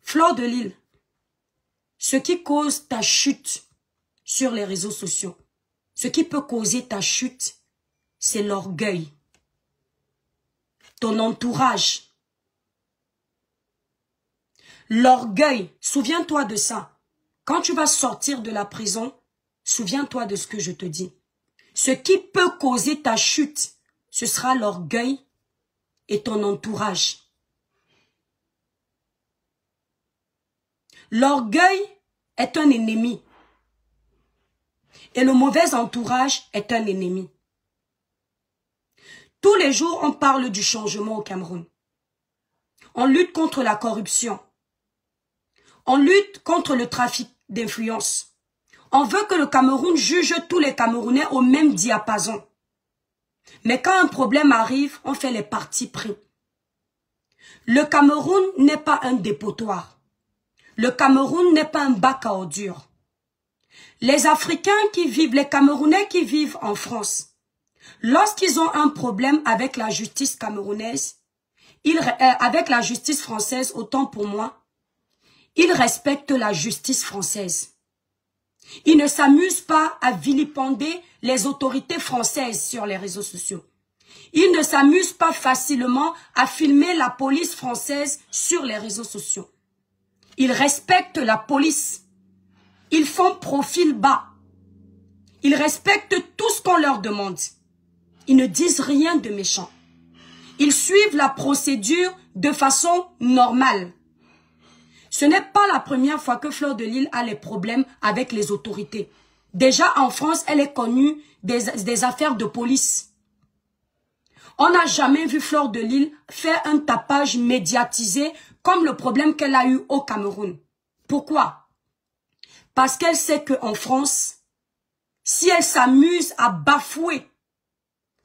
Fleur de Lys, ce qui cause ta chute sur les réseaux sociaux, ce qui peut causer ta chute, c'est l'orgueil. Ton entourage. L'orgueil, souviens-toi de ça. Quand tu vas sortir de la prison, souviens-toi de ce que je te dis. Ce qui peut causer ta chute, ce sera l'orgueil et ton entourage. L'orgueil est un ennemi. Et le mauvais entourage est un ennemi. Tous les jours, on parle du changement au Cameroun. On lutte contre la corruption. On lutte contre le trafic d'influence. On veut que le Cameroun juge tous les Camerounais au même diapason. Mais quand un problème arrive, on fait les partis pris. Le Cameroun n'est pas un dépotoir. Le Cameroun n'est pas un bac à ordures. Les Africains qui vivent, les Camerounais qui vivent en France, lorsqu'ils ont un problème avec la justice camerounaise, avec la justice française, autant pour moi, ils respectent la justice française. Ils ne s'amusent pas à vilipender les autorités françaises sur les réseaux sociaux. Ils ne s'amusent pas facilement à filmer la police française sur les réseaux sociaux. Ils respectent la police. Ils font profil bas. Ils respectent tout ce qu'on leur demande. Ils ne disent rien de méchant. Ils suivent la procédure de façon normale. Ce n'est pas la première fois que Fleur de Lys a les problèmes avec les autorités. Déjà en France, elle est connue des affaires de police. On n'a jamais vu Fleur de Lys faire un tapage médiatisé comme le problème qu'elle a eu au Cameroun. Pourquoi? Parce qu'elle sait qu'en France, si elle s'amuse à bafouer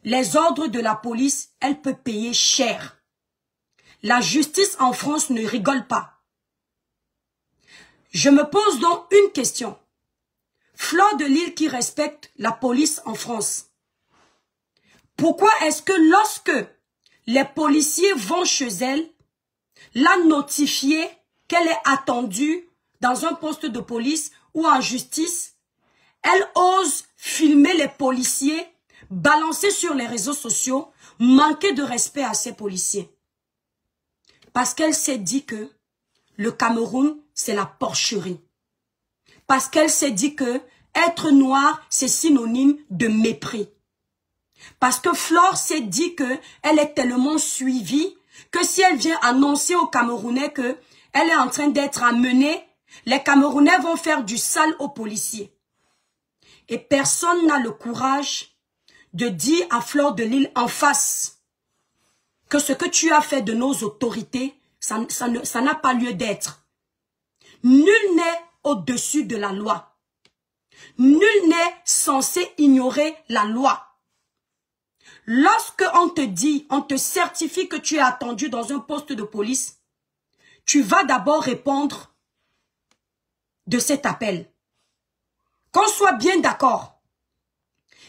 les ordres de la police, elle peut payer cher. La justice en France ne rigole pas. Je me pose donc une question. Fleur de Lys qui respecte la police en France, pourquoi est-ce que lorsque les policiers vont chez elle, la notifier qu'elle est attendue dans un poste de police ou en justice, elle ose filmer les policiers, balancer sur les réseaux sociaux, manquer de respect à ces policiers? Parce qu'elle s'est dit que le Cameroun, c'est la porcherie. Parce qu'elle s'est dit que être noir, c'est synonyme de mépris. Parce que Flore s'est dit que elle est tellement suivie que si elle vient annoncer aux Camerounais que elle est en train d'être amenée, les Camerounais vont faire du sale aux policiers. Et personne n'a le courage de dire à Fleur de Lys en face que ce que tu as fait de nos autorités, ça n'a pas lieu d'être. Nul n'est au-dessus de la loi. Nul n'est censé ignorer la loi. Lorsque on te dit, on te certifie que tu es attendu dans un poste de police, tu vas d'abord répondre de cet appel. Qu'on soit bien d'accord.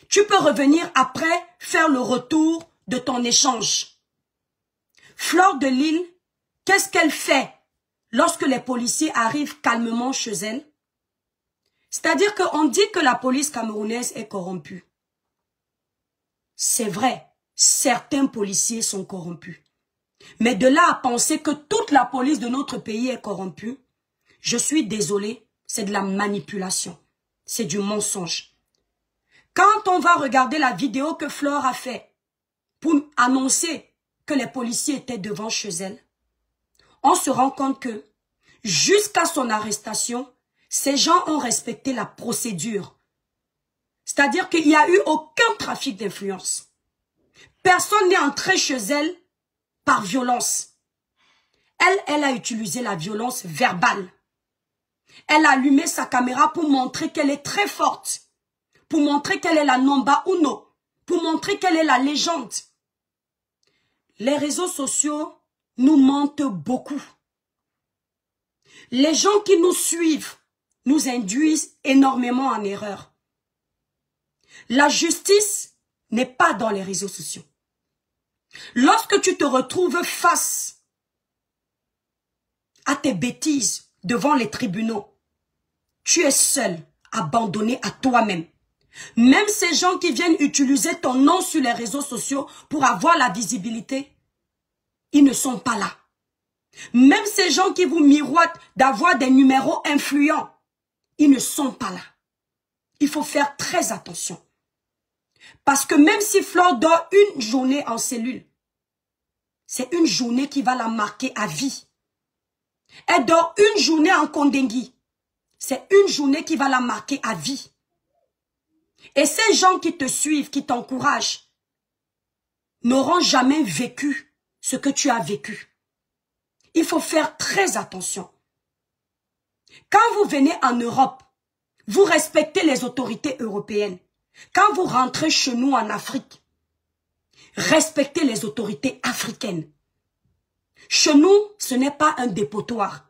Tu peux revenir après faire le retour de ton échange. Fleur de Lys, qu'est-ce qu'elle fait lorsque les policiers arrivent calmement chez elle? C'est-à-dire qu'on dit que la police camerounaise est corrompue. C'est vrai, certains policiers sont corrompus. Mais de là à penser que toute la police de notre pays est corrompue, je suis désolé, c'est de la manipulation. C'est du mensonge. Quand on va regarder la vidéo que Fleur a fait pour annoncer que les policiers étaient devant chez elle, on se rend compte que jusqu'à son arrestation, ces gens ont respecté la procédure. C'est-à-dire qu'il n'y a eu aucun trafic d'influence. Personne n'est entré chez elle par violence. Elle a utilisé la violence verbale. Elle a allumé sa caméra pour montrer qu'elle est très forte. Pour montrer qu'elle est la number uno. Pour montrer qu'elle est la légende. Les réseaux sociaux nous mentent beaucoup. Les gens qui nous suivent nous induisent énormément en erreur. La justice n'est pas dans les réseaux sociaux. Lorsque tu te retrouves face à tes bêtises devant les tribunaux. Tu es seul, abandonné à toi-même. Même ces gens qui viennent utiliser ton nom sur les réseaux sociaux pour avoir la visibilité, ils ne sont pas là. Même ces gens qui vous miroitent d'avoir des numéros influents, ils ne sont pas là. Il faut faire très attention. Parce que même si Flore dort une journée en cellule, c'est une journée qui va la marquer à vie. Elle dort une journée en Kondengui, c'est une journée qui va la marquer à vie. Et ces gens qui te suivent, qui t'encouragent, n'auront jamais vécu ce que tu as vécu. Il faut faire très attention. Quand vous venez en Europe, vous respectez les autorités européennes. Quand vous rentrez chez nous en Afrique, respectez les autorités africaines. Chez nous, ce n'est pas un dépotoir.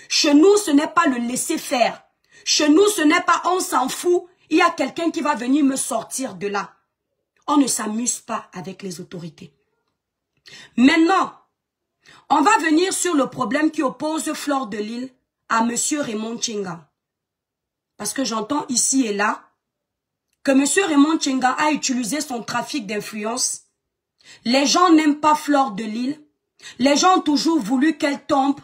Chez nous, ce n'est pas le laisser faire. Chez nous, ce n'est pas on s'en fout. Il y a quelqu'un qui va venir me sortir de là. On ne s'amuse pas avec les autorités. Maintenant, on va venir sur le problème qui oppose Flore de Lille à M. Raymond Tchenga. Parce que j'entends ici et là que M. Raymond Tchenga a utilisé son trafic d'influence. Les gens n'aiment pas Flore de Lille. Les gens ont toujours voulu qu'elle tombe.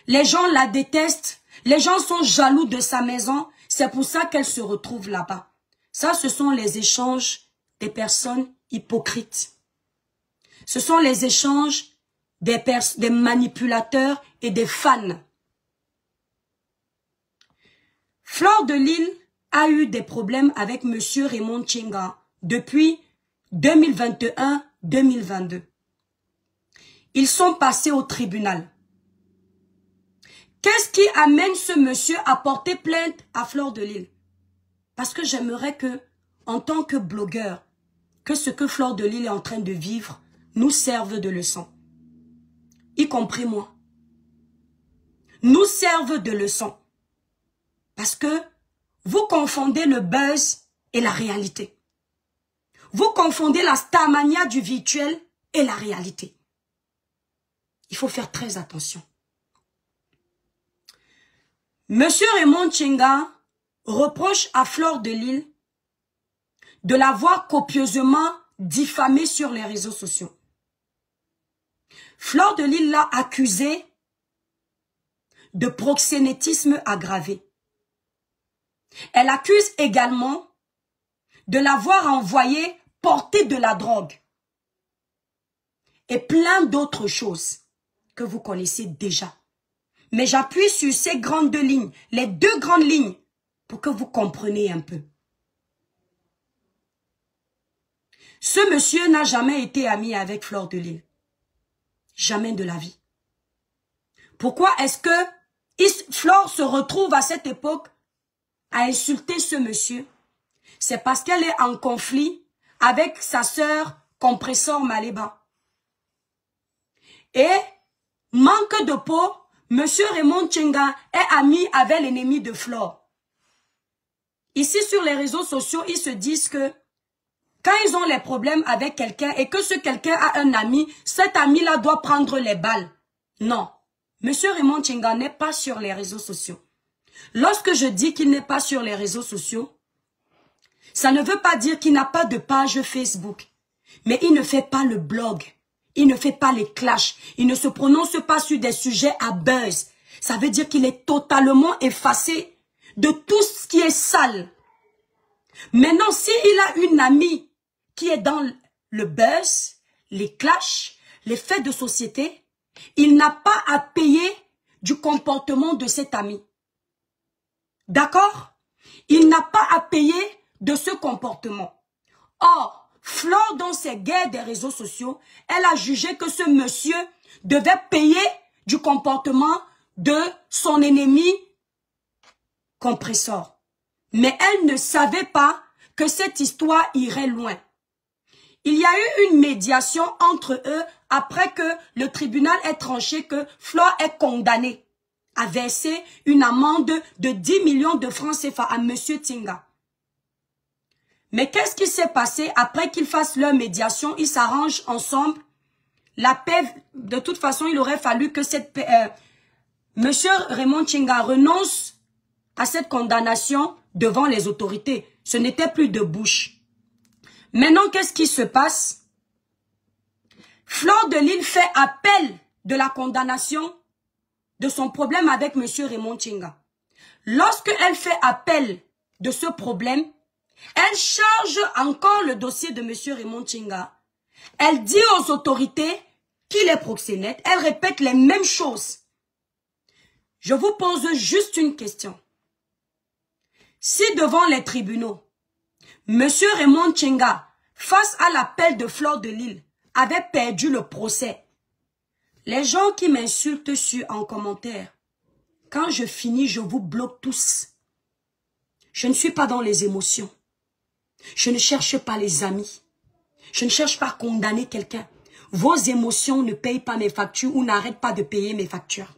Les gens la détestent. Les gens sont jaloux de sa maison. C'est pour ça qu'elle se retrouve là-bas. Ça, ce sont les échanges des personnes hypocrites. Ce sont les échanges des manipulateurs et des fans. Flore de Lille a eu des problèmes avec M. Raymond Tchenga depuis 2021-2022. Ils sont passés au tribunal. Qu'est-ce qui amène ce monsieur à porter plainte à Flore de Lille? Parce que j'aimerais que, en tant que blogueur, que ce que Flore de Lille est en train de vivre nous serve de leçon. Y compris moi. Nous serve de leçon. Parce que vous confondez le buzz et la réalité. Vous confondez la starmania du virtuel et la réalité. Il faut faire très attention. Monsieur Raymond Tchenga reproche à Flore de Lille de l'avoir copieusement diffamée sur les réseaux sociaux. Flore de Lille l'a accusé de proxénétisme aggravé. Elle accuse également de l'avoir envoyé porter de la drogue et plein d'autres choses que vous connaissez déjà. Mais j'appuie sur ces grandes lignes, les deux grandes lignes, pour que vous compreniez un peu. Ce monsieur n'a jamais été ami avec Flore de Lille. Jamais de la vie. Pourquoi est-ce que Flore se retrouve à cette époque à insulter ce monsieur? C'est parce qu'elle est en conflit avec sa sœur Compressor Maléba. Et, manque de peau, Monsieur Raymond Tchenga est ami avec l'ennemi de Flore. Ici, sur les réseaux sociaux, ils se disent que quand ils ont les problèmes avec quelqu'un et que ce quelqu'un a un ami, cet ami-là doit prendre les balles. Non. Monsieur Raymond Tchenga n'est pas sur les réseaux sociaux. Lorsque je dis qu'il n'est pas sur les réseaux sociaux, ça ne veut pas dire qu'il n'a pas de page Facebook. Mais il ne fait pas le blog. Il ne fait pas les clashs. Il ne se prononce pas sur des sujets à buzz. Ça veut dire qu'il est totalement effacé de tout ce qui est sale. Maintenant, s'il a une amie qui est dans le buzz, les clashs, les faits de société, il n'a pas à payer du comportement de cet ami. D'accord? Il n'a pas à payer de ce comportement. Or, Flore, dans ses guerres des réseaux sociaux, elle a jugé que ce monsieur devait payer du comportement de son ennemi Compressor. Mais elle ne savait pas que cette histoire irait loin. Il y a eu une médiation entre eux après que le tribunal ait tranché que Flore est condamnée à verser une amende de 10 millions de francs CFA à M. Tchenga. Mais qu'est-ce qui s'est passé après qu'ils fassent leur médiation? Ils s'arrangent ensemble. La paix, de toute façon, il aurait fallu que cette paix, Monsieur Raymond Tchenga renonce à cette condamnation devant les autorités. Ce n'était plus de bouche. Maintenant, qu'est-ce qui se passe? Fleur de Lille fait appel de la condamnation de son problème avec monsieur Raymond Tchenga. Lorsque elle fait appel de ce problème, elle charge encore le dossier de monsieur Raymond Tchenga. Elle dit aux autorités qu'il est proxénète. Elle répète les mêmes choses. Je vous pose juste une question. Si devant les tribunaux, monsieur Raymond Tchenga, face à l'appel de Fleur de Lille, avait perdu le procès, les gens qui m'insultent en commentaire, quand je finis, je vous bloque tous. Je ne suis pas dans les émotions. Je ne cherche pas les amis. Je ne cherche pas à condamner quelqu'un. Vos émotions ne payent pas mes factures ou n'arrêtent pas de payer mes factures.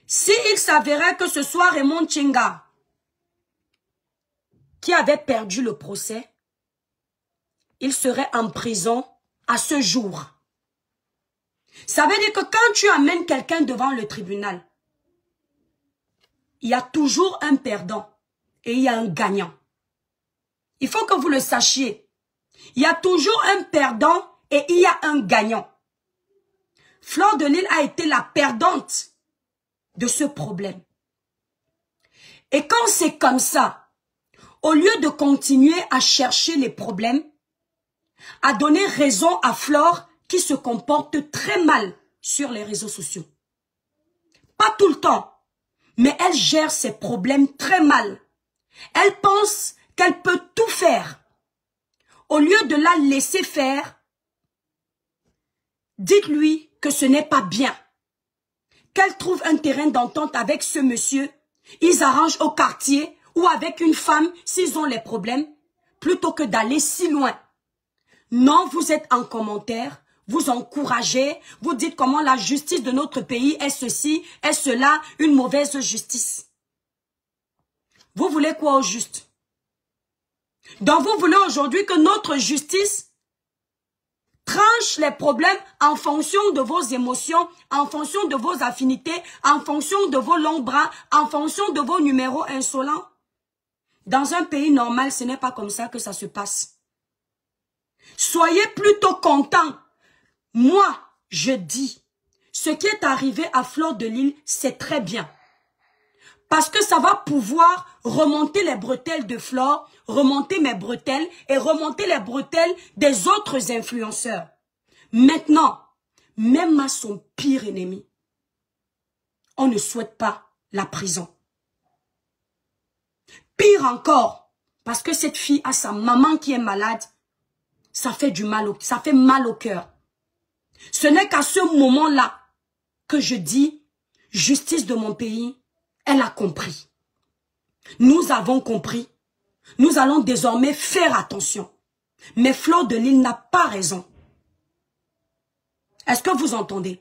Si il s'avérait que ce soit Raymond Tchenga qui avait perdu le procès, il serait en prison à ce jour. Ça veut dire que quand tu amènes quelqu'un devant le tribunal, il y a toujours un perdant et il y a un gagnant. Il faut que vous le sachiez. Il y a toujours un perdant et il y a un gagnant. Fleur de Lille a été la perdante de ce problème. Et quand c'est comme ça, au lieu de continuer à chercher les problèmes, à donner raison à Fleur qui se comporte très mal sur les réseaux sociaux. Pas tout le temps, mais elle gère ses problèmes très mal. Elle pense qu'elle peut tout faire. Au lieu de la laisser faire, dites-lui que ce n'est pas bien. Qu'elle trouve un terrain d'entente avec ce monsieur, ils arrangent au quartier ou avec une femme s'ils ont les problèmes, plutôt que d'aller si loin. Non, vous êtes en commentaire, vous encouragez, vous dites comment la justice de notre pays est ceci, est cela, une mauvaise justice. Vous voulez quoi au juste? Donc vous voulez aujourd'hui que notre justice tranche les problèmes en fonction de vos émotions, en fonction de vos affinités, en fonction de vos longs bras, en fonction de vos numéros insolents? Dans un pays normal, ce n'est pas comme ça que ça se passe. Soyez plutôt contents. Moi, je dis, ce qui est arrivé à Fleur de Lille, c'est très bien. Parce que ça va pouvoir remonter les bretelles de Fleur, remonter mes bretelles et remonter les bretelles des autres influenceurs. Maintenant, même à son pire ennemi, on ne souhaite pas la prison. Pire encore, parce que cette fille a sa maman qui est malade, ça fait du mal, ça fait mal au cœur. Ce n'est qu'à ce moment-là que je dis, justice de mon pays, elle a compris. Nous avons compris. Nous allons désormais faire attention. Mais Fleur de Lille n'a pas raison. Est-ce que vous entendez?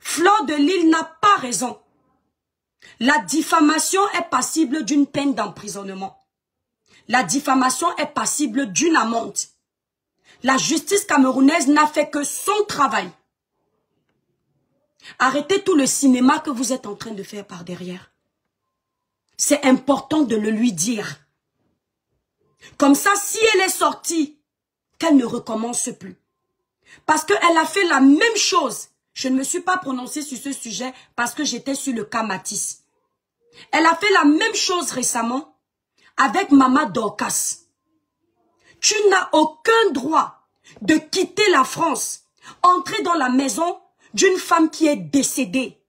Fleur de Lille n'a pas raison. La diffamation est passible d'une peine d'emprisonnement. La diffamation est passible d'une amende. La justice camerounaise n'a fait que son travail. Arrêtez tout le cinéma que vous êtes en train de faire par derrière. C'est important de le lui dire. Comme ça, si elle est sortie, qu'elle ne recommence plus. Parce qu'elle a fait la même chose. Je ne me suis pas prononcée sur ce sujet parce que j'étais sur le cas Matisse. Elle a fait la même chose récemment avec Mama Dorcas. Tu n'as aucun droit de quitter la France, entrer dans la maison d'une femme qui est décédée.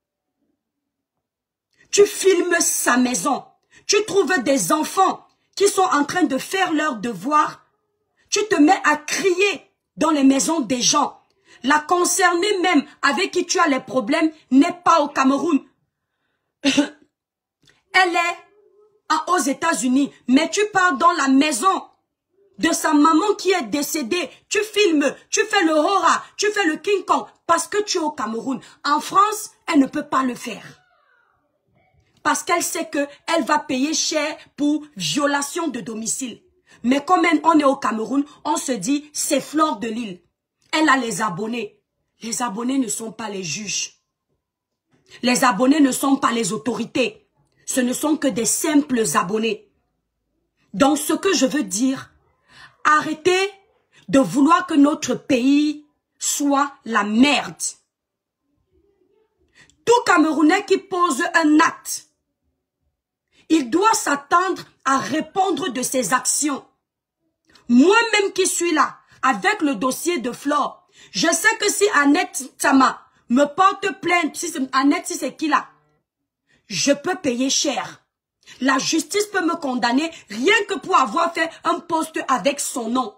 Tu filmes sa maison. Tu trouves des enfants qui sont en train de faire leur devoir. Tu te mets à crier dans les maisons des gens. La concernée même avec qui tu as les problèmes n'est pas au Cameroun. Elle est aux États-Unis. Mais tu pars dans la maison de sa maman qui est décédée. Tu filmes, tu fais le horror, tu fais le King Kong parce que tu es au Cameroun. En France, elle ne peut pas le faire. Parce qu'elle sait qu'elle va payer cher pour violation de domicile. Mais comme on est au Cameroun, on se dit, c'est Fleur de Lille. Elle a les abonnés. Les abonnés ne sont pas les juges. Les abonnés ne sont pas les autorités. Ce ne sont que des simples abonnés. Donc ce que je veux dire, arrêtez de vouloir que notre pays soit la merde. Tout Camerounais qui pose un acte, il doit s'attendre à répondre de ses actions. Moi-même qui suis là, avec le dossier de Flore, je sais que si Annette Tama me porte plainte, Annette, si c'est qui là, je peux payer cher. La justice peut me condamner rien que pour avoir fait un poste avec son nom.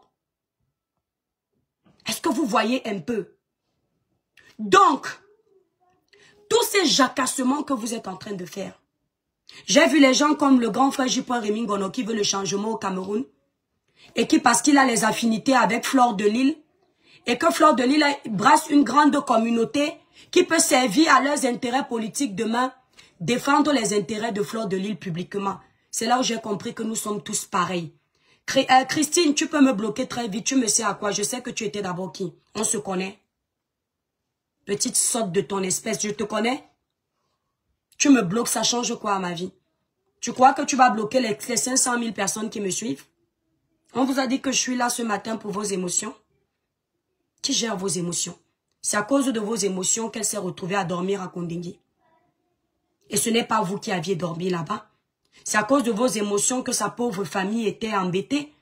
Est-ce que vous voyez un peu? Donc, tous ces jacassements que vous êtes en train de faire, j'ai vu les gens comme le grand frère J. Rémy Ngono qui veut le changement au Cameroun et qui, parce qu'il a les affinités avec Flore de Lille, et que Flore de Lille brasse une grande communauté qui peut servir à leurs intérêts politiques demain, défendre les intérêts de Flore de Lille publiquement. C'est là où j'ai compris que nous sommes tous pareils. Christine, tu peux me bloquer très vite, tu me sais à quoi? Je sais que tu étais d'abord qui? On se connaît. Petite sotte de ton espèce, je te connais? Tu me bloques, ça change quoi à ma vie? Tu crois que tu vas bloquer les 500 000 personnes qui me suivent? On vous a dit que je suis là ce matin pour vos émotions. Qui gère vos émotions? C'est à cause de vos émotions qu'elle s'est retrouvée à dormir à Kondengui. Et ce n'est pas vous qui aviez dormi là-bas. C'est à cause de vos émotions que sa pauvre famille était embêtée.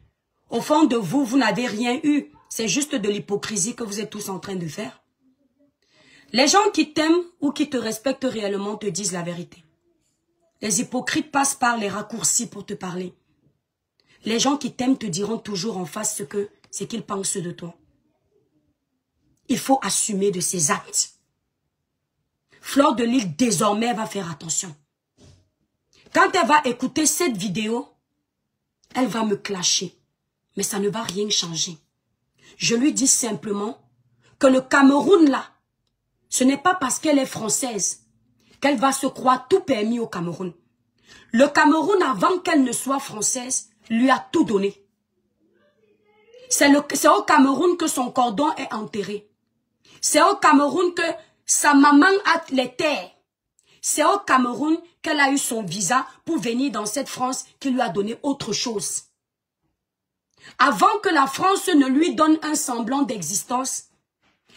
Au fond de vous, vous n'avez rien eu. C'est juste de l'hypocrisie que vous êtes tous en train de faire. Les gens qui t'aiment ou qui te respectent réellement te disent la vérité. Les hypocrites passent par les raccourcis pour te parler. Les gens qui t'aiment te diront toujours en face ce qu'ils pensent de toi. Il faut assumer de ses actes. Flore de Lille, désormais, va faire attention. Quand elle va écouter cette vidéo, elle va me clasher. Mais ça ne va rien changer. Je lui dis simplement que le Cameroun, là, ce n'est pas parce qu'elle est française qu'elle va se croire tout permis au Cameroun. Le Cameroun, avant qu'elle ne soit française, lui a tout donné. C'est au Cameroun que son cordon est enterré. C'est au Cameroun que sa maman a les terres. C'est au Cameroun qu'elle a eu son visa pour venir dans cette France qui lui a donné autre chose. Avant que la France ne lui donne un semblant d'existence,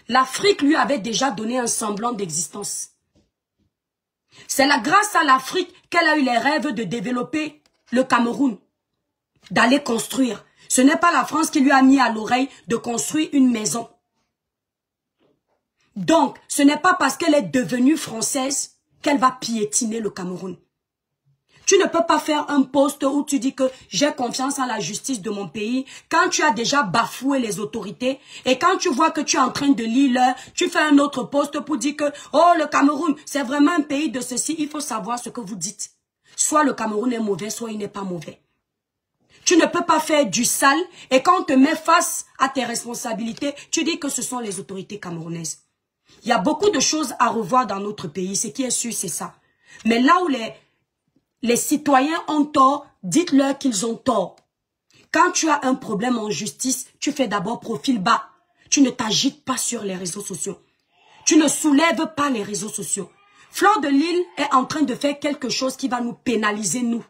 l'Afrique lui avait déjà donné un semblant d'existence. C'est grâce à l'Afrique qu'elle a eu les rêves de développer le Cameroun, d'aller construire. Ce n'est pas la France qui lui a mis à l'oreille de construire une maison. Donc, ce n'est pas parce qu'elle est devenue française qu'elle va piétiner le Cameroun. Tu ne peux pas faire un post où tu dis que j'ai confiance en la justice de mon pays quand tu as déjà bafoué les autorités et quand tu vois que tu es en train de lire, tu fais un autre post pour dire que oh le Cameroun c'est vraiment un pays de ceci, il faut savoir ce que vous dites. Soit le Cameroun est mauvais, soit il n'est pas mauvais. Tu ne peux pas faire du sale et quand on te met face à tes responsabilités, tu dis que ce sont les autorités camerounaises. Il y a beaucoup de choses à revoir dans notre pays, ce qui est sûr c'est ça. Mais là où les citoyens ont tort, dites-leur qu'ils ont tort. Quand tu as un problème en justice, tu fais d'abord profil bas. Tu ne t'agites pas sur les réseaux sociaux. Tu ne soulèves pas les réseaux sociaux. Flore de Lille est en train de faire quelque chose qui va nous pénaliser, nous.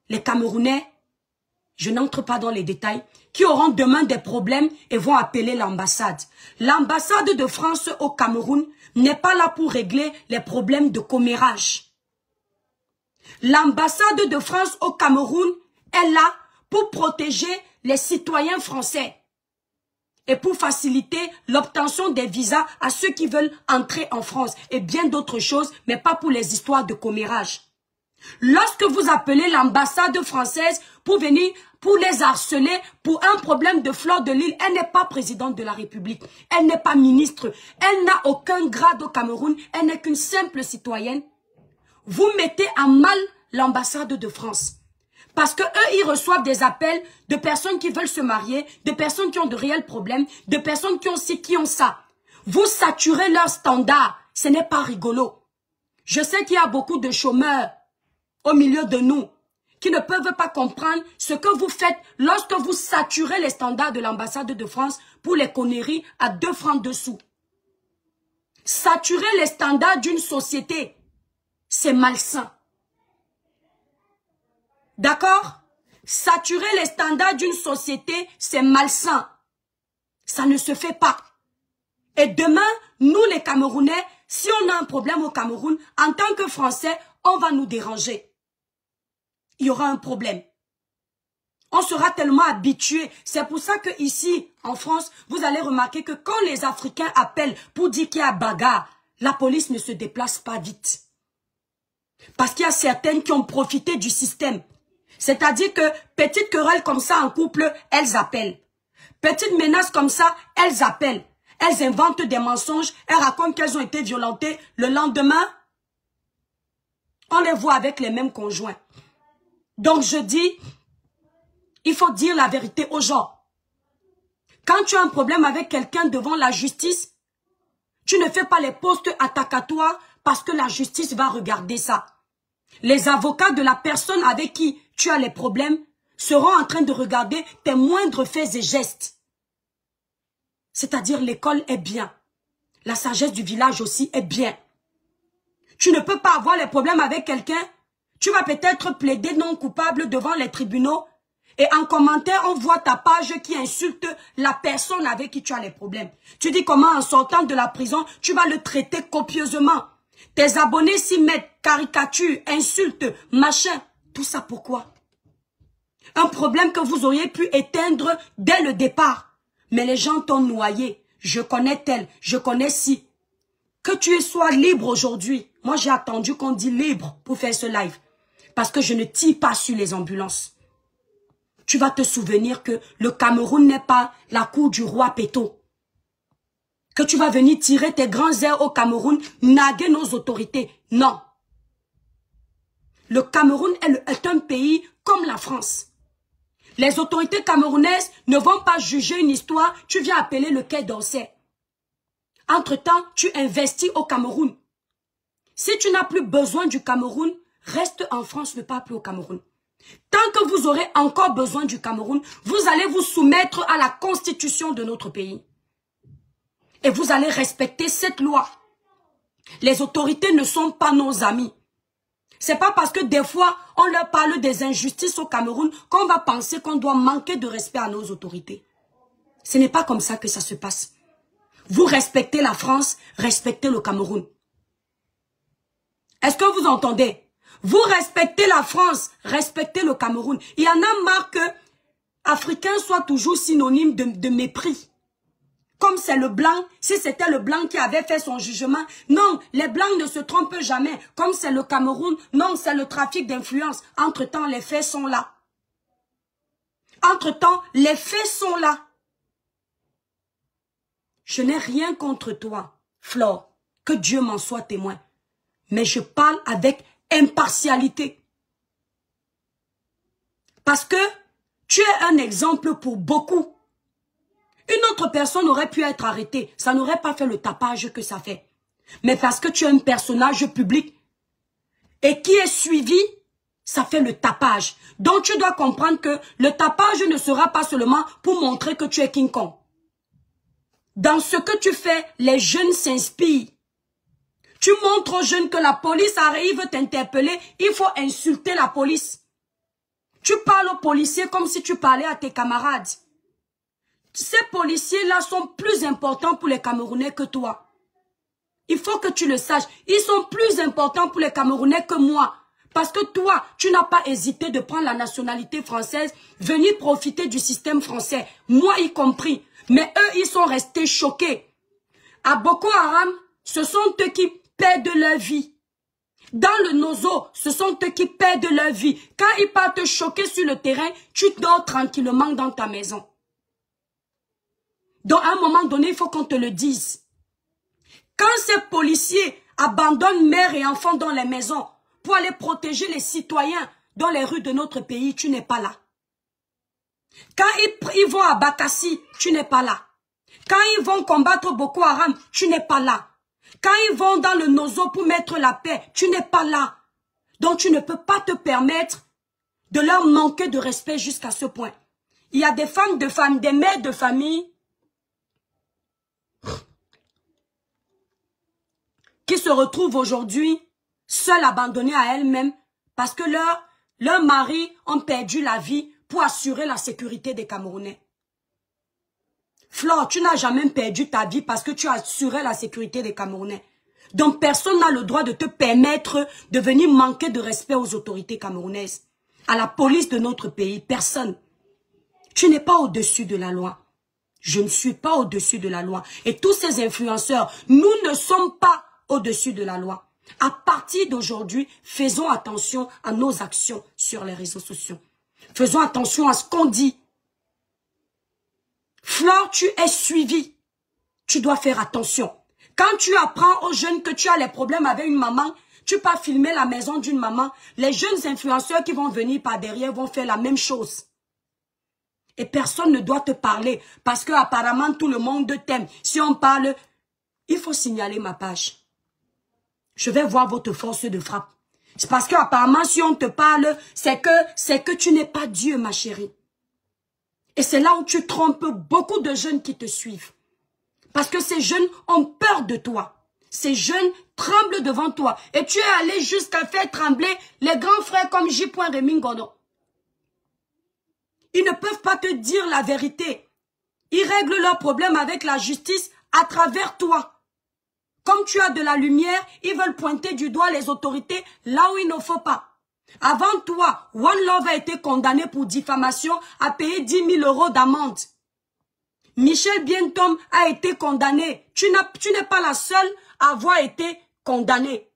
Les Camerounais, je n'entre pas dans les détails, qui auront demain des problèmes et vont appeler l'ambassade. L'ambassade de France au Cameroun n'est pas là pour régler les problèmes de commérage. L'ambassade de France au Cameroun est là pour protéger les citoyens français et pour faciliter l'obtention des visas à ceux qui veulent entrer en France et bien d'autres choses, mais pas pour les histoires de commérage. Lorsque vous appelez l'ambassade française pour venir, pour les harceler pour un problème de Flore de Lille, elle n'est pas présidente de la République, elle n'est pas ministre, elle n'a aucun grade au Cameroun, elle n'est qu'une simple citoyenne. Vous mettez à mal l'ambassade de France. Parce que eux, ils reçoivent des appels de personnes qui veulent se marier, de personnes qui ont de réels problèmes, de personnes qui ont ci, qui ont ça. Vous saturez leurs standards. Ce n'est pas rigolo. Je sais qu'il y a beaucoup de chômeurs au milieu de nous qui ne peuvent pas comprendre ce que vous faites lorsque vous saturez les standards de l'ambassade de France pour les conneries à 2 francs dessous. Saturer les standards d'une société, c'est malsain. D'accord? Saturer les standards d'une société, c'est malsain. Ça ne se fait pas. Et demain, nous les Camerounais, si on a un problème au Cameroun, en tant que Français, on va nous déranger. Il y aura un problème. On sera tellement habitués. C'est pour ça que ici, en France, vous allez remarquer que quand les Africains appellent pour dire qu'il y a bagarre, la police ne se déplace pas vite. Parce qu'il y a certaines qui ont profité du système. C'est-à-dire que petite querelle comme ça en couple, elles appellent. Petite menace comme ça, elles appellent. Elles inventent des mensonges, elles racontent qu'elles ont été violentées. Le lendemain, on les voit avec les mêmes conjoints. Donc je dis, il faut dire la vérité aux gens. Quand tu as un problème avec quelqu'un devant la justice, tu ne fais pas les postes attacatoires parce que la justice va regarder ça. Les avocats de la personne avec qui tu as les problèmes seront en train de regarder tes moindres faits et gestes. C'est-à-dire l'école est bien. La sagesse du village aussi est bien. Tu ne peux pas avoir les problèmes avec quelqu'un. Tu vas peut-être plaider non coupable devant les tribunaux. Et en commentaire, on voit ta page qui insulte la personne avec qui tu as les problèmes. Tu dis comment en sortant de la prison, tu vas le traiter copieusement. Tes abonnés s'y mettent, caricatures, insultes, machin. Tout ça pourquoi? Un problème que vous auriez pu éteindre dès le départ. Mais les gens t'ont noyé. Je connais tel, je connais ci. Que tu sois libre aujourd'hui. Moi, j'ai attendu qu'on dise libre pour faire ce live. Parce que je ne tire pas sur les ambulances. Tu vas te souvenir que le Cameroun n'est pas la cour du roi Péto. Que tu vas venir tirer tes grands airs au Cameroun, naguer nos autorités. Non. Le Cameroun est un pays comme la France. Les autorités camerounaises ne vont pas juger une histoire, tu viens appeler le Quai d'Orsay. Entre-temps, tu investis au Cameroun. Si tu n'as plus besoin du Cameroun, reste en France, ne pas plus au Cameroun. Tant que vous aurez encore besoin du Cameroun, vous allez vous soumettre à la constitution de notre pays. Et vous allez respecter cette loi. Les autorités ne sont pas nos amis. C'est pas parce que des fois, on leur parle des injustices au Cameroun qu'on va penser qu'on doit manquer de respect à nos autorités. Ce n'est pas comme ça que ça se passe. Vous respectez la France, respectez le Cameroun. Est-ce que vous entendez? Vous respectez la France, respectez le Cameroun. Il y en a marre que Africain soit toujours synonyme de mépris. Comme c'est le blanc, si c'était le blanc qui avait fait son jugement, non, les blancs ne se trompent jamais. Comme c'est le Cameroun, non, c'est le trafic d'influence. Entre-temps, les faits sont là. Entre-temps, les faits sont là. Je n'ai rien contre toi, Flore, que Dieu m'en soit témoin. Mais je parle avec impartialité. Parce que tu es un exemple pour beaucoup. Une autre personne aurait pu être arrêtée. Ça n'aurait pas fait le tapage que ça fait. Mais parce que tu es un personnage public et qui est suivi, ça fait le tapage. Donc tu dois comprendre que le tapage ne sera pas seulement pour montrer que tu es King Kong. Dans ce que tu fais, les jeunes s'inspirent. Tu montres aux jeunes que la police arrive t'interpeller, il faut insulter la police. Tu parles aux policiers comme si tu parlais à tes camarades. Ces policiers-là sont plus importants pour les Camerounais que toi. Il faut que tu le saches. Ils sont plus importants pour les Camerounais que moi. Parce que toi, tu n'as pas hésité de prendre la nationalité française, venir profiter du système français. Moi y compris. Mais eux, ils sont restés choqués. À Boko Haram, ce sont eux qui perdent leur vie. Dans le Nozo, ce sont eux qui perdent leur vie. Quand ils partent choquer sur le terrain, tu dors tranquillement dans ta maison. Donc, à un moment donné, il faut qu'on te le dise. Quand ces policiers abandonnent mères et enfants dans les maisons pour aller protéger les citoyens dans les rues de notre pays, tu n'es pas là. Quand ils vont à Bakassi, tu n'es pas là. Quand ils vont combattre Boko Haram, tu n'es pas là. Quand ils vont dans le Nozo pour mettre la paix, tu n'es pas là. Donc, tu ne peux pas te permettre de leur manquer de respect jusqu'à ce point. Il y a des femmes de famille, des mères de famille. qui se retrouvent aujourd'hui seules, abandonnées à elles-mêmes parce que leurs maris ont perdu la vie pour assurer la sécurité des Camerounais. Flore, tu n'as jamais perdu ta vie parce que tu as assuré la sécurité des Camerounais. Donc personne n'a le droit de te permettre de venir manquer de respect aux autorités camerounaises, à la police de notre pays. Personne. Tu n'es pas au-dessus de la loi. Je ne suis pas au-dessus de la loi. Et tous ces influenceurs, nous ne sommes pas au-dessus de la loi. À partir d'aujourd'hui, faisons attention à nos actions sur les réseaux sociaux. Faisons attention à ce qu'on dit. Flore, tu es suivi. Tu dois faire attention. Quand tu apprends aux jeunes que tu as les problèmes avec une maman, tu peux filmer la maison d'une maman. Les jeunes influenceurs qui vont venir par derrière vont faire la même chose. Et personne ne doit te parler parce que apparemment tout le monde t'aime. Si on parle, il faut signaler ma page. Je vais voir votre force de frappe. C'est parce que apparemment si on te parle, c'est que tu n'es pas Dieu, ma chérie. Et c'est là où tu trompes beaucoup de jeunes qui te suivent. Parce que ces jeunes ont peur de toi. Ces jeunes tremblent devant toi. Et tu es allé jusqu'à faire trembler les grands frères comme J. Rémy Ngono. Ils ne peuvent pas te dire la vérité. Ils règlent leurs problèmes avec la justice à travers toi. Comme tu as de la lumière, ils veulent pointer du doigt les autorités là où il ne faut pas. Avant toi, One Love a été condamné pour diffamation à payer 10 000 € d'amende. Michel Bientom a été condamné. Tu n'es pas la seule à avoir été condamnée.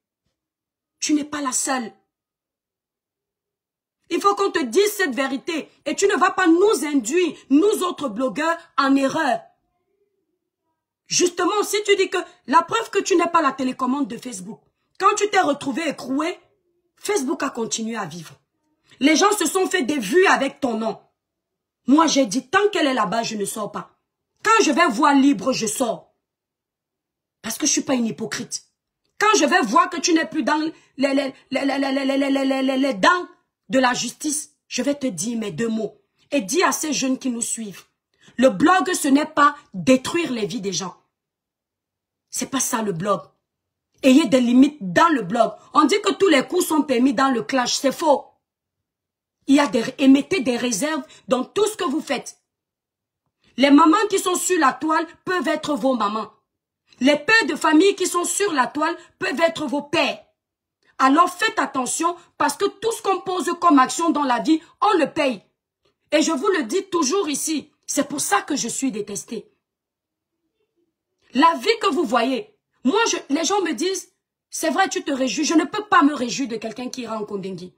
Tu n'es pas la seule. Il faut qu'on te dise cette vérité. Et tu ne vas pas nous induire, nous autres blogueurs, en erreur. Justement, si tu dis que la preuve que tu n'es pas la télécommande de Facebook, quand tu t'es retrouvé écroué, Facebook a continué à vivre. Les gens se sont fait des vues avec ton nom. Moi, j'ai dit, tant qu'elle est là-bas, je ne sors pas. Quand je vais voir libre, je sors. Parce que je ne suis pas une hypocrite. Quand je vais voir que tu n'es plus dans les dents de la justice, je vais te dire mes 2 mots. Et dis à ces jeunes qui nous suivent. Le blog, ce n'est pas détruire les vies des gens. C'est pas ça le blog. Ayez des limites dans le blog. On dit que tous les coups sont permis dans le clash. C'est faux. Émettez des réserves dans tout ce que vous faites. Les mamans qui sont sur la toile peuvent être vos mamans. Les pères de famille qui sont sur la toile peuvent être vos pères. Alors faites attention parce que tout ce qu'on pose comme action dans la vie, on le paye. Et je vous le dis toujours ici, c'est pour ça que je suis détestée. La vie que vous voyez, moi, les gens me disent, c'est vrai, tu te réjouis. Je ne peux pas me réjouir de quelqu'un qui ira en Kondengui.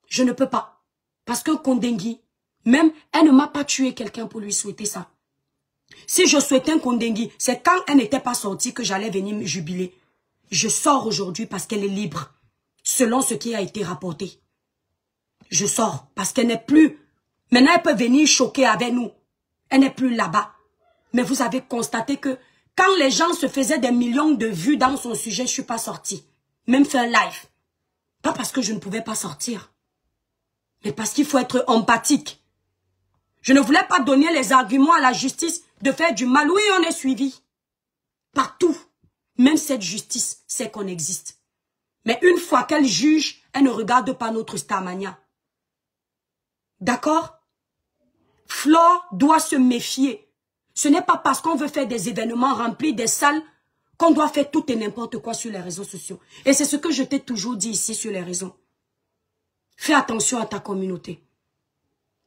Je ne peux pas. Parce que Kondengui, même, elle ne m'a pas tué quelqu'un pour lui souhaiter ça. Si je souhaitais un Kondengui, c'est quand elle n'était pas sortie que j'allais venir me jubiler. Je sors aujourd'hui parce qu'elle est libre, selon ce qui a été rapporté. Je sors parce qu'elle n'est plus. Maintenant, elle peut venir choquer avec nous. Elle n'est plus là-bas. Mais vous avez constaté que quand les gens se faisaient des millions de vues dans son sujet, je ne suis pas sortie. Même faire un live. Pas parce que je ne pouvais pas sortir. Mais parce qu'il faut être empathique. Je ne voulais pas donner les arguments à la justice de faire du mal. Oui, on est suivi. Partout. Même cette justice sait qu'on existe. Mais une fois qu'elle juge, elle ne regarde pas notre Starmania. D'accord? Flore doit se méfier. Ce n'est pas parce qu'on veut faire des événements remplis des salles qu'on doit faire tout et n'importe quoi sur les réseaux sociaux. Et c'est ce que je t'ai toujours dit ici sur les réseaux. Fais attention à ta communauté.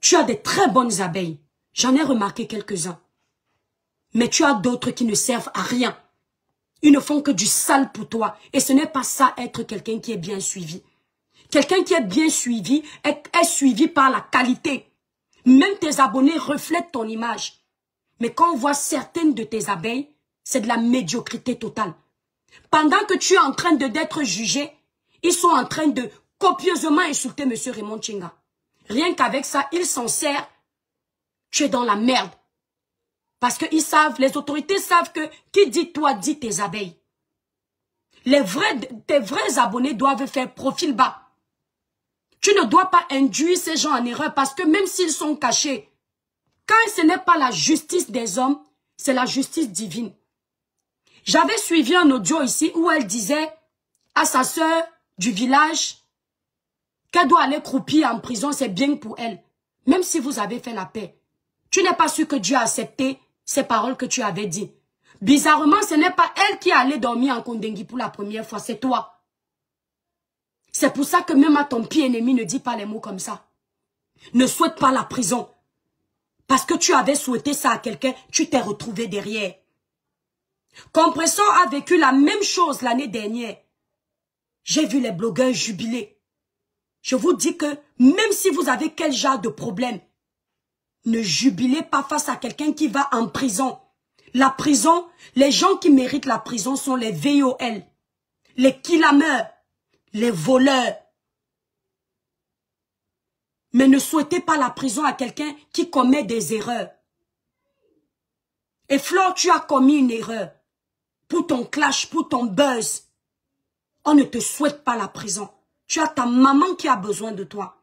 Tu as des très bonnes abeilles. J'en ai remarqué quelques-uns. Mais tu as d'autres qui ne servent à rien. Ils ne font que du sale pour toi. Et ce n'est pas ça être quelqu'un qui est bien suivi. Quelqu'un qui est bien suivi est suivi par la qualité. Même tes abonnés reflètent ton image. Mais quand on voit certaines de tes abeilles, c'est de la médiocrité totale. Pendant que tu es en train d'être jugé, ils sont en train de copieusement insulter M. Raymond Tchinga. Rien qu'avec ça, ils s'en servent. Tu es dans la merde. Parce qu'ils savent, les autorités savent que qui dit toi, dit tes abeilles. Tes vrais abonnés doivent faire profil bas. Tu ne dois pas induire ces gens en erreur parce que même s'ils sont cachés, quand ce n'est pas la justice des hommes, c'est la justice divine. J'avais suivi un audio ici où elle disait à sa sœur du village qu'elle doit aller croupir en prison, c'est bien pour elle. Même si vous avez fait la paix. Tu n'es pas sûr que Dieu a accepté ces paroles que tu avais dit. Bizarrement, ce n'est pas elle qui est allée dormir en Kondengui pour la première fois, c'est toi. C'est pour ça que même à ton pire ennemi ne dis pas les mots comme ça. Ne souhaite pas la prison. Parce que tu avais souhaité ça à quelqu'un, tu t'es retrouvé derrière. Compressor a vécu la même chose l'année dernière. J'ai vu les blogueurs jubiler. Je vous dis que même si vous avez quel genre de problème, ne jubilez pas face à quelqu'un qui va en prison. La prison, les gens qui méritent la prison sont les VOL, les killameurs, les voleurs. Mais ne souhaitez pas la prison à quelqu'un qui commet des erreurs. Et Flore, tu as commis une erreur. Pour ton clash, pour ton buzz. On ne te souhaite pas la prison. Tu as ta maman qui a besoin de toi.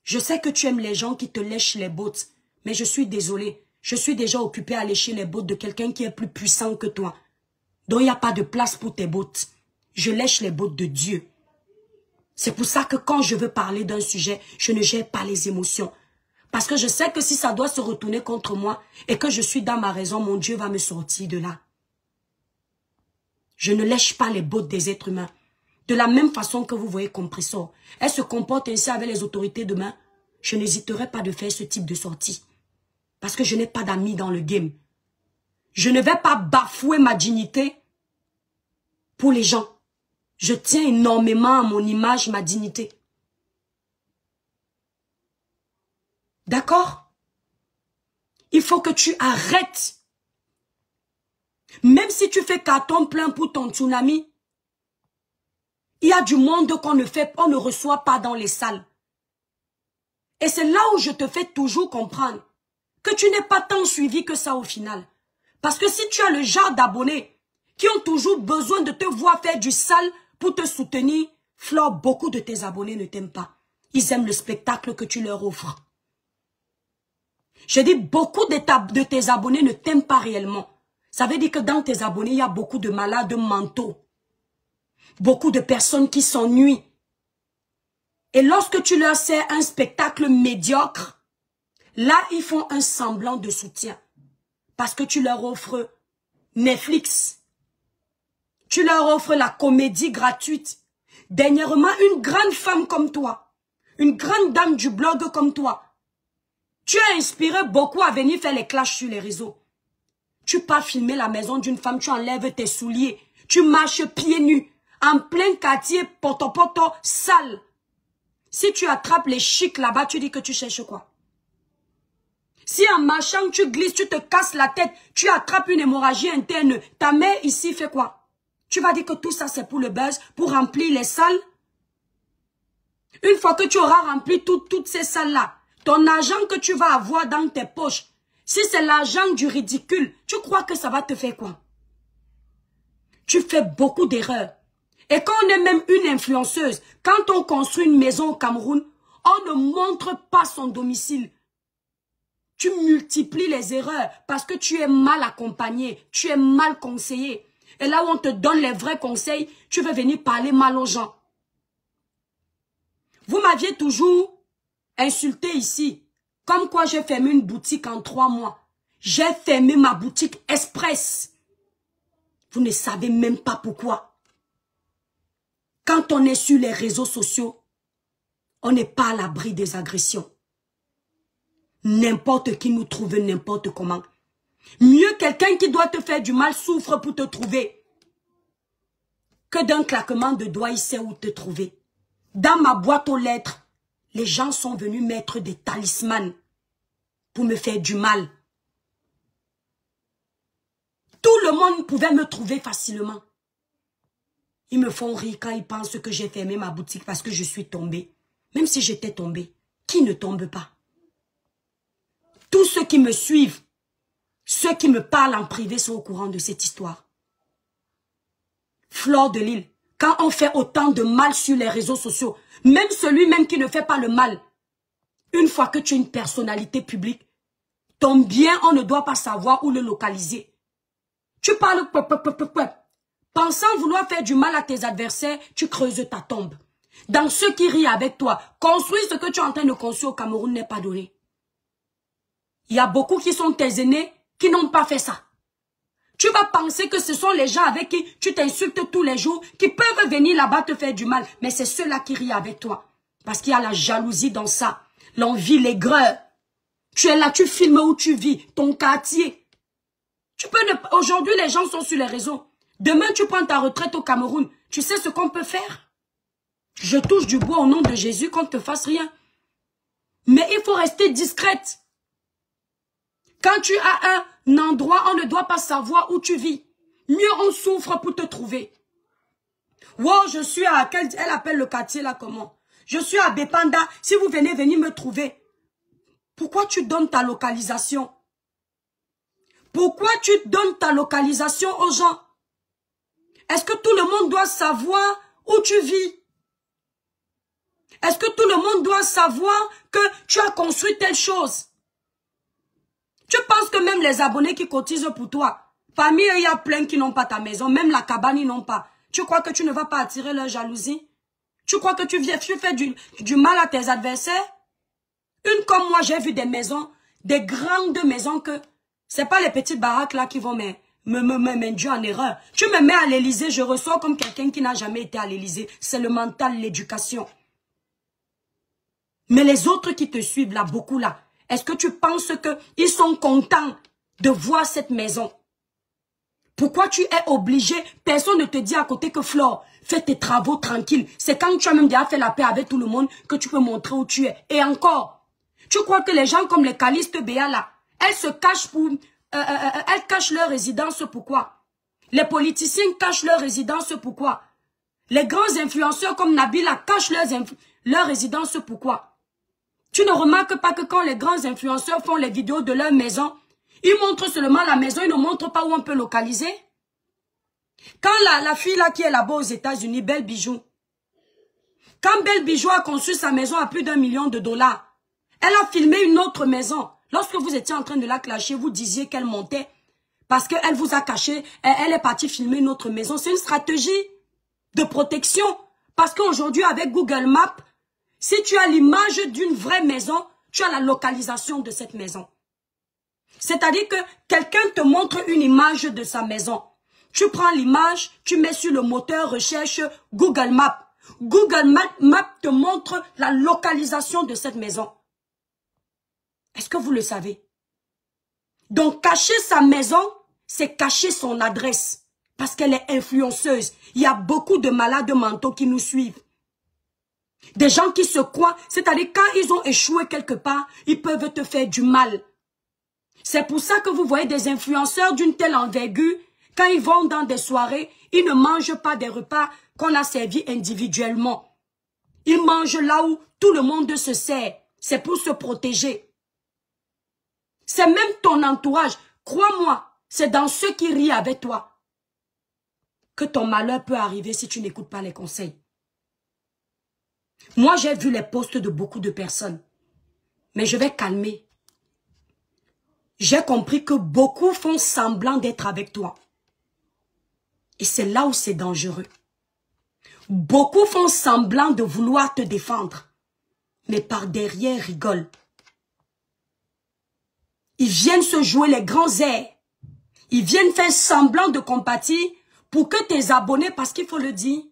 Je sais que tu aimes les gens qui te lèchent les bottes. Mais je suis désolée. Je suis déjà occupée à lécher les bottes de quelqu'un qui est plus puissant que toi. Donc il n'y a pas de place pour tes bottes. Je lèche les bottes de Dieu. C'est pour ça que quand je veux parler d'un sujet, je ne gère pas les émotions. Parce que je sais que si ça doit se retourner contre moi et que je suis dans ma raison, mon Dieu va me sortir de là. Je ne lèche pas les bottes des êtres humains. De la même façon que vous voyez Compressor, elle se comporte ainsi avec les autorités demain, je n'hésiterai pas de faire ce type de sortie. Parce que je n'ai pas d'amis dans le game. Je ne vais pas bafouer ma dignité pour les gens. Je tiens énormément à mon image, ma dignité. D'accord? Il faut que tu arrêtes. Même si tu fais carton plein pour ton tsunami, il y a du monde qu'on ne reçoit pas dans les salles. Et c'est là où je te fais toujours comprendre que tu n'es pas tant suivi que ça au final. Parce que si tu as le genre d'abonnés qui ont toujours besoin de te voir faire du sale pour te soutenir, Flore, beaucoup de tes abonnés ne t'aiment pas. Ils aiment le spectacle que tu leur offres. Je dis beaucoup de tes abonnés ne t'aiment pas réellement. Ça veut dire que dans tes abonnés, il y a beaucoup de malades mentaux. Beaucoup de personnes qui s'ennuient. Et lorsque tu leur sers un spectacle médiocre, là, ils font un semblant de soutien. Parce que tu leur offres Netflix. Tu leur offres la comédie gratuite. Dernièrement, une grande femme comme toi, une grande dame du blog comme toi, tu as inspiré beaucoup à venir faire les clashs sur les réseaux. Tu pars filmer la maison d'une femme, tu enlèves tes souliers, tu marches pieds nus, en plein quartier, poto, sale. Si tu attrapes les chics là-bas, tu dis que tu cherches quoi? Si en marchant, tu glisses, tu te casses la tête, tu attrapes une hémorragie interne, ta mère ici fait quoi? Tu vas dire que tout ça c'est pour le buzz, pour remplir les salles? Une fois que tu auras rempli toutes ces salles-là, ton argent que tu vas avoir dans tes poches, si c'est l'argent du ridicule, tu crois que ça va te faire quoi? Tu fais beaucoup d'erreurs. Et quand on est même une influenceuse, quand on construit une maison au Cameroun, on ne montre pas son domicile. Tu multiplies les erreurs parce que tu es mal accompagné, tu es mal conseillé. Et là où on te donne les vrais conseils, tu veux venir parler mal aux gens. Vous m'aviez toujours insulté ici. Comme quoi j'ai fermé une boutique en 3 mois. J'ai fermé ma boutique express. Vous ne savez même pas pourquoi. Quand on est sur les réseaux sociaux, on n'est pas à l'abri des agressions. N'importe qui nous trouve n'importe comment. Mieux quelqu'un qui doit te faire du mal souffre pour te trouver. Que d'un claquement de doigts, il sait où te trouver. Dans ma boîte aux lettres, les gens sont venus mettre des talismans pour me faire du mal. Tout le monde pouvait me trouver facilement. Ils me font rire quand ils pensent que j'ai fermé ma boutique parce que je suis tombée. Même si j'étais tombée, qui ne tombe pas? Tous ceux qui me suivent, ceux qui me parlent en privé sont au courant de cette histoire. Flore de Lille, quand on fait autant de mal sur les réseaux sociaux, même celui-même qui ne fait pas le mal, une fois que tu es une personnalité publique, ton bien, on ne doit pas savoir où le localiser. Tu parles, pensant vouloir faire du mal à tes adversaires, tu creuses ta tombe. Dans ceux qui rient avec toi, construire ce que tu es en train de construire au Cameroun n'est pas donné. Il y a beaucoup qui sont tes aînés qui n'ont pas fait ça. Tu vas penser que ce sont les gens avec qui tu t'insultes tous les jours, qui peuvent venir là-bas te faire du mal. Mais c'est ceux-là qui rient avec toi. Parce qu'il y a la jalousie dans ça. L'envie, l'aigreur. Tu es là, tu filmes où tu vis, ton quartier. Aujourd'hui, les gens sont sur les réseaux. Demain, tu prends ta retraite au Cameroun. Tu sais ce qu'on peut faire? Je touche du bois au nom de Jésus qu'on ne te fasse rien. Mais il faut rester discrète. Quand tu as un endroit, on ne doit pas savoir où tu vis. Mieux on souffre pour te trouver. Wow, je suis à... Elle appelle le quartier là comment? Je suis à Bepanda. Si vous venez me trouver. Pourquoi tu donnes ta localisation? Pourquoi tu donnes ta localisation aux gens? Est-ce que tout le monde doit savoir où tu vis? Est-ce que tout le monde doit savoir que tu as construit telle chose? Tu penses que même les abonnés qui cotisent pour toi, parmi eux, il y a plein qui n'ont pas ta maison, même la cabane, ils n'ont pas. Tu crois que tu ne vas pas attirer leur jalousie? Tu crois que tu fais du mal à tes adversaires? Une comme moi, j'ai vu des maisons, des grandes maisons que... C'est pas les petites baraques là qui vont m'induire en erreur. Tu me mets à l'Élysée, je ressors comme quelqu'un qui n'a jamais été à l'Élysée. C'est le mental, l'éducation. Mais les autres qui te suivent là, beaucoup là, est-ce que tu penses qu'ils sont contents de voir cette maison? Pourquoi tu es obligé? Personne ne te dit à côté que Flore, fais tes travaux tranquille. C'est quand tu as même déjà fait la paix avec tout le monde que tu peux montrer où tu es. Et encore, tu crois que les gens comme les Caliste Béa là, elles se cachent pour... elles cachent leur résidence, pourquoi? Les politiciens cachent leur résidence, pourquoi? Les grands influenceurs comme Nabila cachent leur résidence, pourquoi? Tu ne remarques pas que quand les grands influenceurs font les vidéos de leur maison, ils montrent seulement la maison, ils ne montrent pas où on peut localiser. Quand la fille là qui est là-bas aux États-Unis, Belle Bijou, quand Belle Bijou a conçu sa maison à plus d'1 million de $, elle a filmé une autre maison. Lorsque vous étiez en train de la clasher, vous disiez qu'elle montait. Parce qu'elle vous a caché, elle est partie filmer une autre maison. C'est une stratégie de protection. Parce qu'aujourd'hui, avec Google Maps, si tu as l'image d'une vraie maison, tu as la localisation de cette maison. C'est-à-dire que quelqu'un te montre une image de sa maison. Tu prends l'image, tu mets sur le moteur recherche Google Maps. Google Maps te montre la localisation de cette maison. Est-ce que vous le savez? Donc, cacher sa maison, c'est cacher son adresse. Parce qu'elle est influenceuse. Il y a beaucoup de malades mentaux qui nous suivent. Des gens qui se croient, c'est-à-dire quand ils ont échoué quelque part, ils peuvent te faire du mal. C'est pour ça que vous voyez des influenceurs d'une telle envergure, quand ils vont dans des soirées, ils ne mangent pas des repas qu'on a servis individuellement. Ils mangent là où tout le monde se sert. C'est pour se protéger. C'est même ton entourage. Crois-moi, c'est dans ceux qui rient avec toi que ton malheur peut arriver si tu n'écoutes pas les conseils. Moi, j'ai vu les posts de beaucoup de personnes. Mais je vais calmer. J'ai compris que beaucoup font semblant d'être avec toi. Et c'est là où c'est dangereux. Beaucoup font semblant de vouloir te défendre. Mais par derrière, rigolent. Ils viennent se jouer les grands airs. Ils viennent faire semblant de compatir pour que tes abonnés, parce qu'il faut le dire,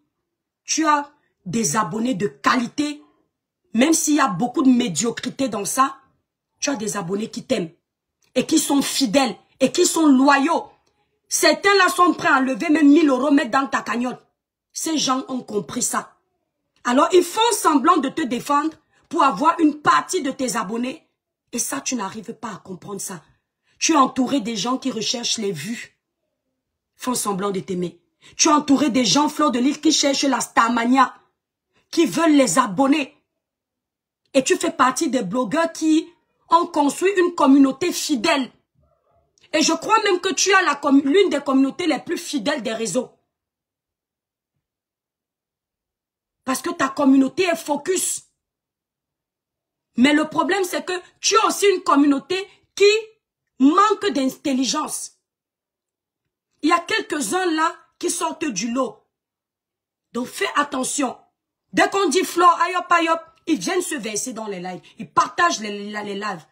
tu as des abonnés de qualité, même s'il y a beaucoup de médiocrité dans ça, tu as des abonnés qui t'aiment et qui sont fidèles et qui sont loyaux. Certains là sont prêts à enlever même 1000 €, mettre dans ta cagnotte. Ces gens ont compris ça. Alors ils font semblant de te défendre pour avoir une partie de tes abonnés. Et ça, tu n'arrives pas à comprendre ça. Tu es entouré des gens qui recherchent les vues. Font semblant de t'aimer. Tu es entouré des gens, Fleur de Lys, qui cherchent la starmania. Qui veulent les abonnés. Et tu fais partie des blogueurs qui ont construit une communauté fidèle. Et je crois même que tu as l'une des communautés les plus fidèles des réseaux. Parce que ta communauté est focus. Mais le problème, c'est que tu as aussi une communauté qui manque d'intelligence. Il y a quelques-uns là qui sortent du lot. Donc fais attention. Dès qu'on dit Flo, ayop, ayop, ils viennent se verser dans les lives. Ils partagent les lives.